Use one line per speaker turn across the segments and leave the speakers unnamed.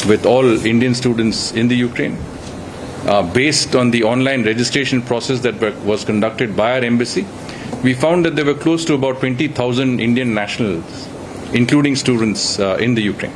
with all Indian students in the Ukraine. Based on the online registration process that was conducted by our embassy, we found that there were close to about 20,000 Indian nationals, including students in the Ukraine.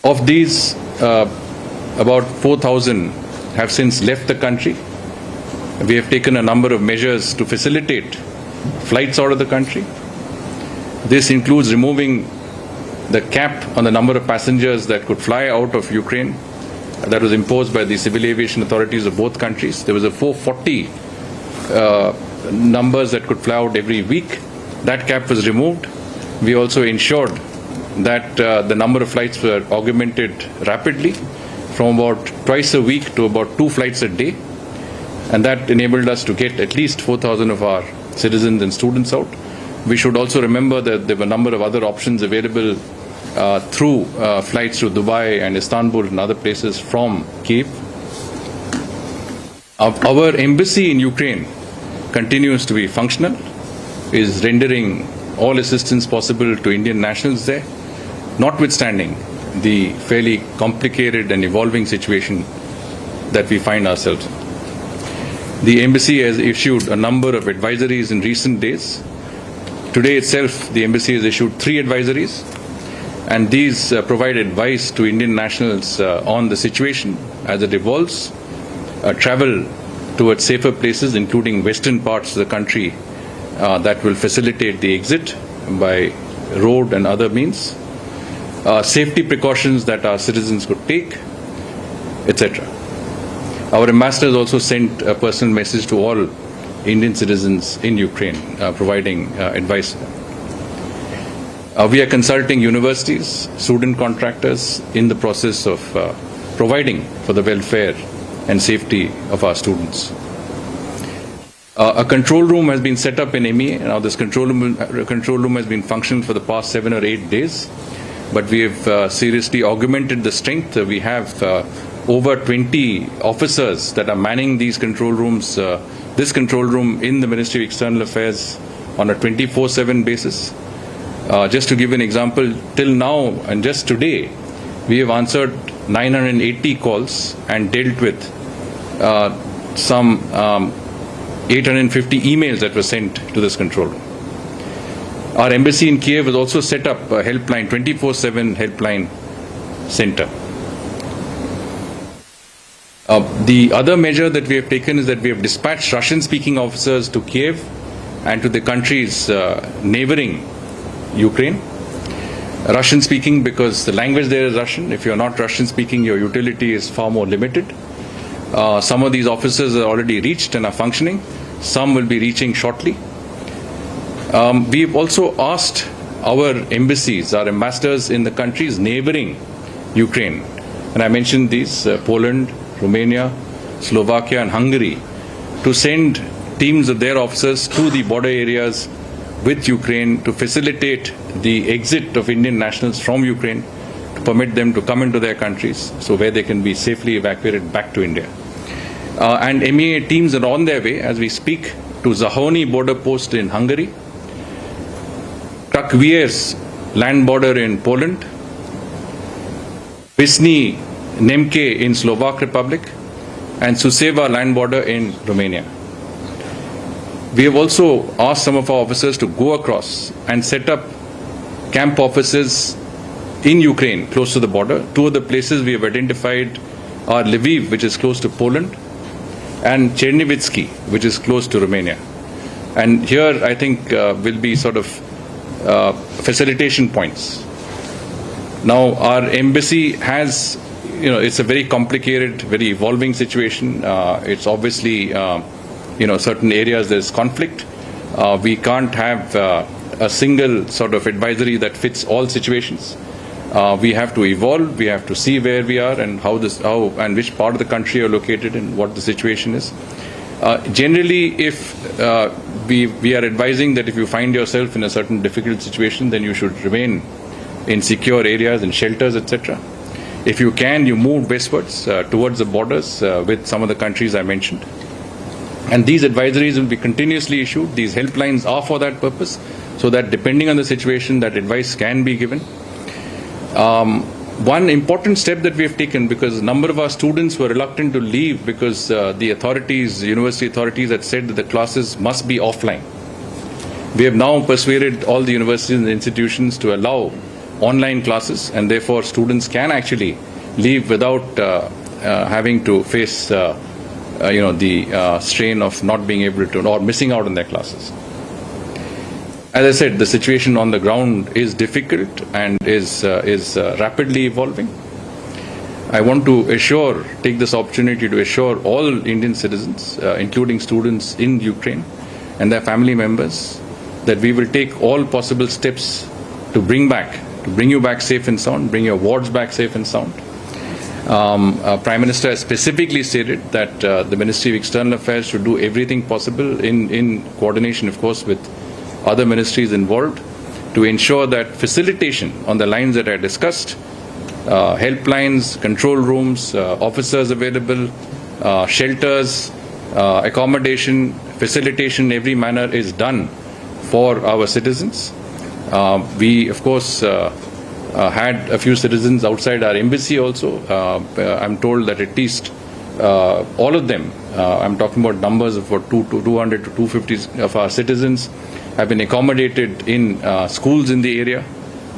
Of these, about 4,000 have since left the country. We have taken a number of measures to facilitate flights out of the country. This includes removing the cap on the number of passengers that could fly out of Ukraine that was imposed by the civil aviation authorities of both countries. There was a 440 numbers that could fly out every week. That cap was removed. We also ensured that the number of flights were augmented rapidly from about twice a week to about 2 flights a day. And that enabled us to get at least 4,000 of our citizens and students out. We should also remember that there were a number of other options available through flights to Dubai and Istanbul and other places from Kiev. Our embassy in Ukraine continues to be functional, is rendering all assistance possible to Indian nationals there, notwithstanding the fairly complicated and evolving situation that we find ourselves in. The embassy has issued a number of advisories in recent days. Today itself, the embassy has issued 3 advisories, and these provide advice to Indian nationals on the situation as it evolves, travel towards safer places, including western parts of the country that will facilitate the exit by road and other means, safety precautions that our citizens could take, etc. Our ambassador has also sent a personal message to all Indian citizens in Ukraine, providing advice. We are consulting universities, student contractors in the process of providing for the welfare and safety of our students. A control room has been set up in MEA. Now this control room has been functional for the past 7 or 8 days, but we have seriously augmented the strength. We have over 20 officers that are manning these control rooms, this control room in the Ministry of External Affairs on a 24/7 basis. Just to give an example, till now and just today, we have answered 980 calls and dealt with some 850 emails that were sent to this control room. Our embassy in Kiev has also set up a helpline, 24/7 helpline center. The other measure that we have taken is that we have dispatched Russian-speaking officers to Kiev and to the countries neighboring Ukraine. Russian-speaking because the language there is Russian. If you're not Russian-speaking, your utility is far more limited. Some of these officers are already reached and are functioning. Some will be reaching shortly. We've also asked our embassies, our ambassadors in the countries neighboring Ukraine, and I mentioned these, Poland, Romania, Slovakia and Hungary, to send teams of their officers to the border areas with Ukraine to facilitate the exit of Indian nationals from Ukraine, to permit them to come into their countries, so where they can be safely evacuated back to India. And MEA teams are on their way as we speak to Zahoni border post in Hungary, Takvier's land border in Poland, Visny Nemke in Slovak Republic, and Suseva land border in Romania. We have also asked some of our officers to go across and set up camp offices in Ukraine close to the border. 2 of the places we have identified are Lviv, which is close to Poland, and Chernivtsi, which is close to Romania. And here I think will be sort of facilitation points. Now our embassy has, it's a very complicated, very evolving situation. It's obviously, certain areas there's conflict. We can't have a single sort of advisory that fits all situations. We have to evolve. We have to see where we are and how and which part of the country you're located and what the situation is. Generally, if we are advising that if you find yourself in a certain difficult situation, then you should remain in secure areas and shelters, etc. If you can, you move westwards towards the borders with some of the countries I mentioned. And these advisories will be continuously issued. These helplines are for that purpose, so that depending on the situation, that advice can be given. One important step that we have taken, because a number of our students were reluctant to leave because the authorities, university authorities had said that the classes must be offline. We have now persuaded all the universities and institutions to allow online classes, and therefore students can actually leave without having to face the strain of not being able to or missing out on their classes. As I said, the situation on the ground is difficult and is rapidly evolving. I want to take this opportunity to assure all Indian citizens, including students in Ukraine and their family members, that we will take all possible steps to bring you back safe and sound, bring your wards back safe and sound. Prime Minister has specifically stated that the Ministry of External Affairs should do everything possible in coordination, of course, with other ministries involved to ensure that facilitation on the lines that I discussed, helplines, control rooms, officers available, shelters, accommodation, facilitation in every manner is done for our citizens. We, of course, had a few citizens outside our embassy also. I'm told that at least all of them, I'm talking about numbers of about 200 to 250 of our citizens, have been accommodated in schools in the area.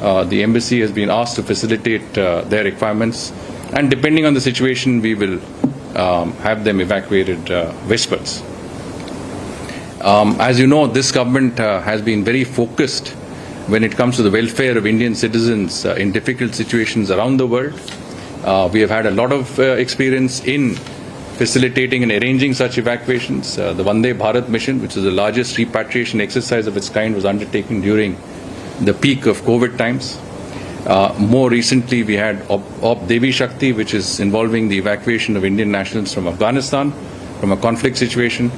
The embassy has been asked to facilitate their requirements, and depending on the situation, we will have them evacuated westwards. As you know, this government has been very focused when it comes to the welfare of Indian citizens in difficult situations around the world. We have had a lot of experience in facilitating and arranging such evacuations. The Vande Bharat mission, which is the largest repatriation exercise of its kind, was undertaken during the peak of COVID times. More recently, we had Op Devi Shakti, which is involving the evacuation of Indian nationals from Afghanistan, from a conflict situation.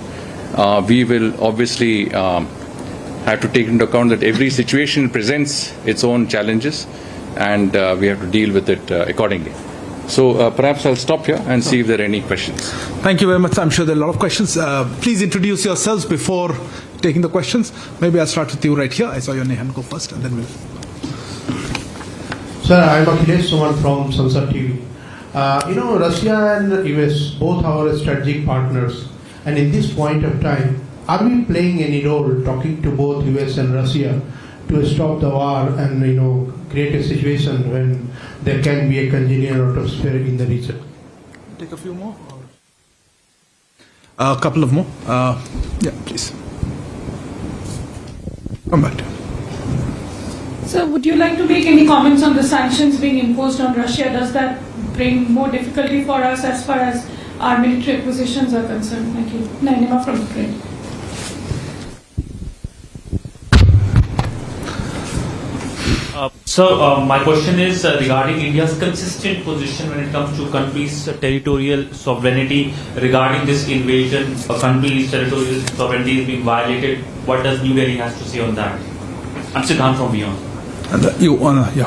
We will obviously have to take into account that every situation presents its own challenges, and we have to deal with it accordingly. So perhaps I'll stop here and see if there are any questions.
Thank you very much. I'm sure there are a lot of questions. Please introduce yourselves before taking the questions. Maybe I'll start with you right here. I saw your hand go first, and then we'll...
Sir, I'm Akhilesh Suman from Sansar TV. Russia and the US both are strategic partners, and in this point of time, are we playing any role talking to both US and Russia to stop the war and create a situation when there can be a congenial atmosphere in the region?
Take a few more. A couple of more. Yeah, please. Come back.
So would you like to make any comments on the sanctions being imposed on Russia? Does that bring more difficulty for us as far as our military acquisitions are concerned? Thank you. Nainima from Ukraine.
My question is regarding India's consistent position when it comes to countries' territorial sovereignty regarding this invasion. A country's territorial sovereignty is being violated. What does New Delhi has to say on that? I'm Siddhant from Beyond.
And you,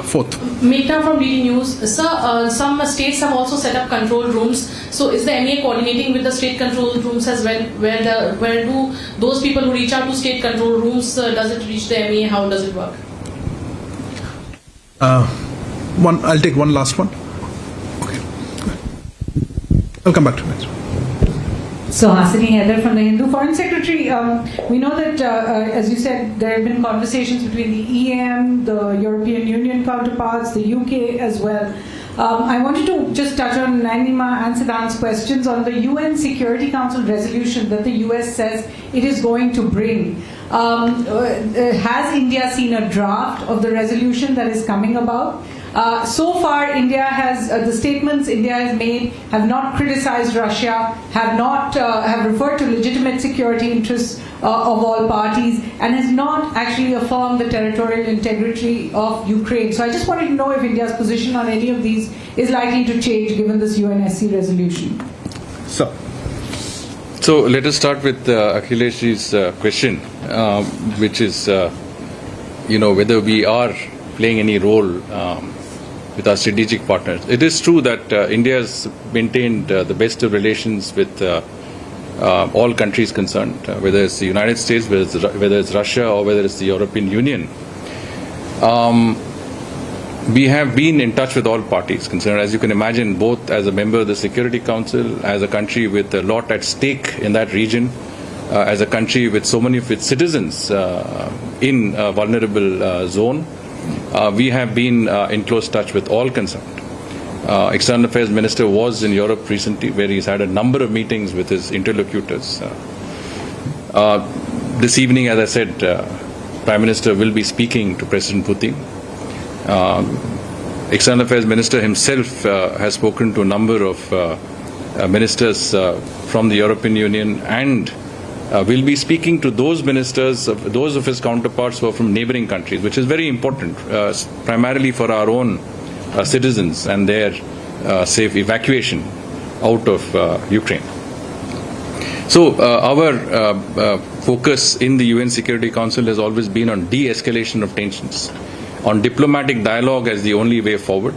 fourth.
Meeta from DD News. Sir, some states have also set up control rooms. So is the MEA coordinating with the state control rooms as well? Where do those people who reach out to state control rooms, does it reach the MEA? How does it work?
I'll take one last one. Okay. I'll come back to it.
So, Hasini Heather from the Hindu. Foreign Secretary, we know that, as you said, there have been conversations between the EM, the European Union counterparts, the UK as well. I wanted to just touch on Nainima and Siddhant's questions on the UN Security Council resolution that the US says it is going to bring. Has India seen a draft of the resolution that is coming about? So far, India has the statements India has made have not criticized Russia, have referred to legitimate security interests of all parties, and has not actually affirmed the territorial integrity of Ukraine. So I just wanted to know if India's position on any of these is likely to change given this UNSC resolution.
So let us start with Akhilesh's question, which is, whether we are playing any role with our strategic partners. It is true that India has maintained the best of relations with all countries concerned, whether it's the United States, whether it's Russia, or whether it's the European Union. We have been in touch with all parties concerned. As you can imagine, both as a member of the Security Council, as a country with a lot at stake in that region, as a country with so many of its citizens in a vulnerable zone, we have been in close touch with all concerned. External Affairs Minister was in Europe recently, where he's had a number of meetings with his interlocutors. This evening, as I said, Prime Minister will be speaking to President Putin. External Affairs Minister himself has spoken to a number of ministers from the European Union, and will be speaking to those ministers, those of his counterparts who are from neighboring countries, which is very important, primarily for our own citizens and their safe evacuation out of Ukraine. So our focus in the UN Security Council has always been on de-escalation of tensions, on diplomatic dialogue as the only way forward,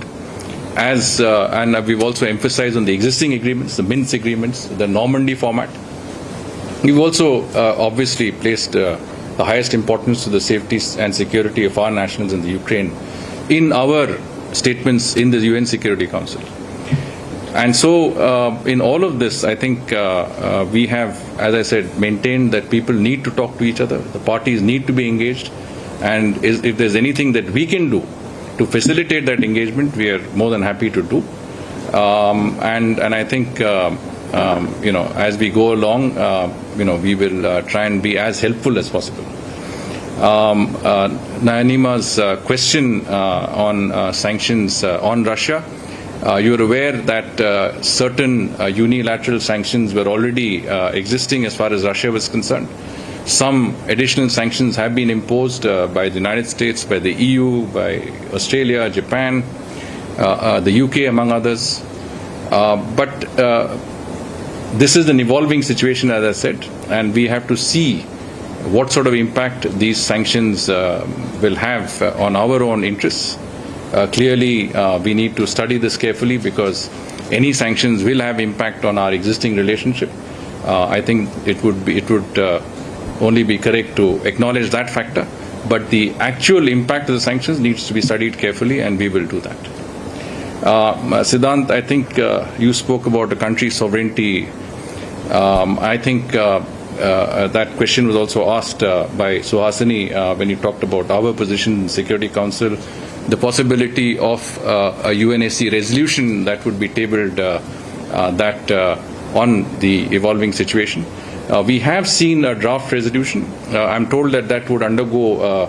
and we've also emphasized on the existing agreements, the Minsk agreements, the Normandy format. We've also obviously placed the highest importance to the safety and security of our nationals in the Ukraine in our statements in the UN Security Council. And so in all of this, I think we have, as I said, maintained that people need to talk to each other, the parties need to be engaged, and if there's anything that we can do to facilitate that engagement, we are more than happy to do. And I think as we go along, we will try and be as helpful as possible. Nayanima's question on sanctions on Russia, you're aware that certain unilateral sanctions were already existing as far as Russia was concerned. Some additional sanctions have been imposed by the United States, by the EU, by Australia, Japan, the UK, among others. But this is an evolving situation, as I said, and we have to see what sort of impact these sanctions will have on our own interests. Clearly, we need to study this carefully, because any sanctions will have impact on our existing relationship. I think it would only be correct to acknowledge that factor, but the actual impact of the sanctions needs to be studied carefully, and we will do that. Siddhant, I think you spoke about a country's sovereignty. I think that question was also asked by Suhasini when you talked about our position in the Security Council, the possibility of a UNSC resolution that would be tabled on the evolving situation. We have seen a draft resolution. I'm told that would undergo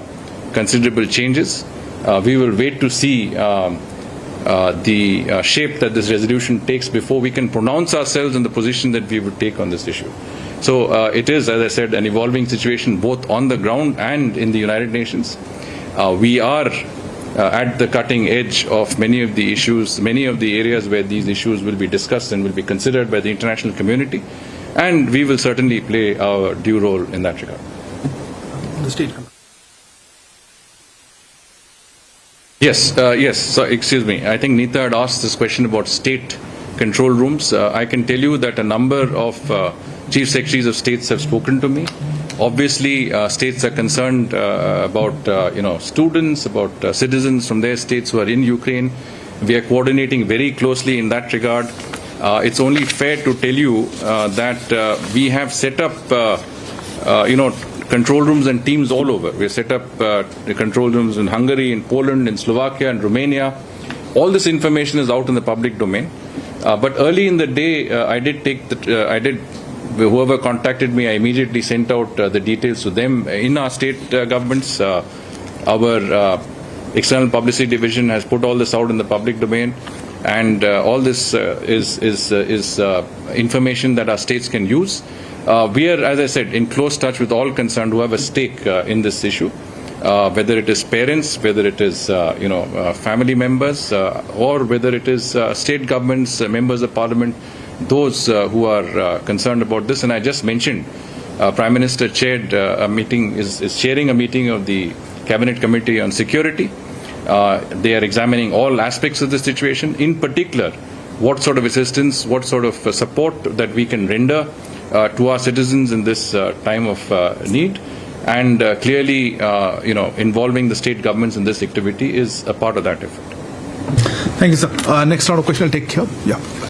considerable changes. We will wait to see the shape that this resolution takes before we can pronounce ourselves in the position that we would take on this issue. So it is, as I said, an evolving situation both on the ground and in the United Nations. We are at the cutting edge of many of the issues, many of the areas where these issues will be discussed and will be considered by the international community, and we will certainly play our due role in that regard.
The state.
Yes. So, excuse me. I think Neeta had asked this question about state control rooms. I can tell you that a number of chief secretaries of states have spoken to me. Obviously, states are concerned about students, about citizens from their states who are in Ukraine. We are coordinating very closely in that regard. It's only fair to tell you that we have set up, control rooms and teams all over. We have set up the control rooms in Hungary, in Poland, in Slovakia, and Romania. All this information is out in the public domain. But early in the day, whoever contacted me, I immediately sent out the details to them. In our state governments, our external publicity division has put all this out in the public domain, and all this is information that our states can use. We are, as I said, in close touch with all concerned who have a stake in this issue, whether it is parents, whether it is family members, or whether it is state governments, members of parliament, those who are concerned about this. And I just mentioned, Prime Minister chaired a meeting, is chairing a meeting of the Cabinet Committee on Security. They are examining all aspects of the situation, in particular, what sort of assistance, what sort of support that we can render to our citizens in this time of need. And clearly, involving the state governments in this activity is a part of that effort.
Thank you, sir. Next round of question I'll take here. Yeah.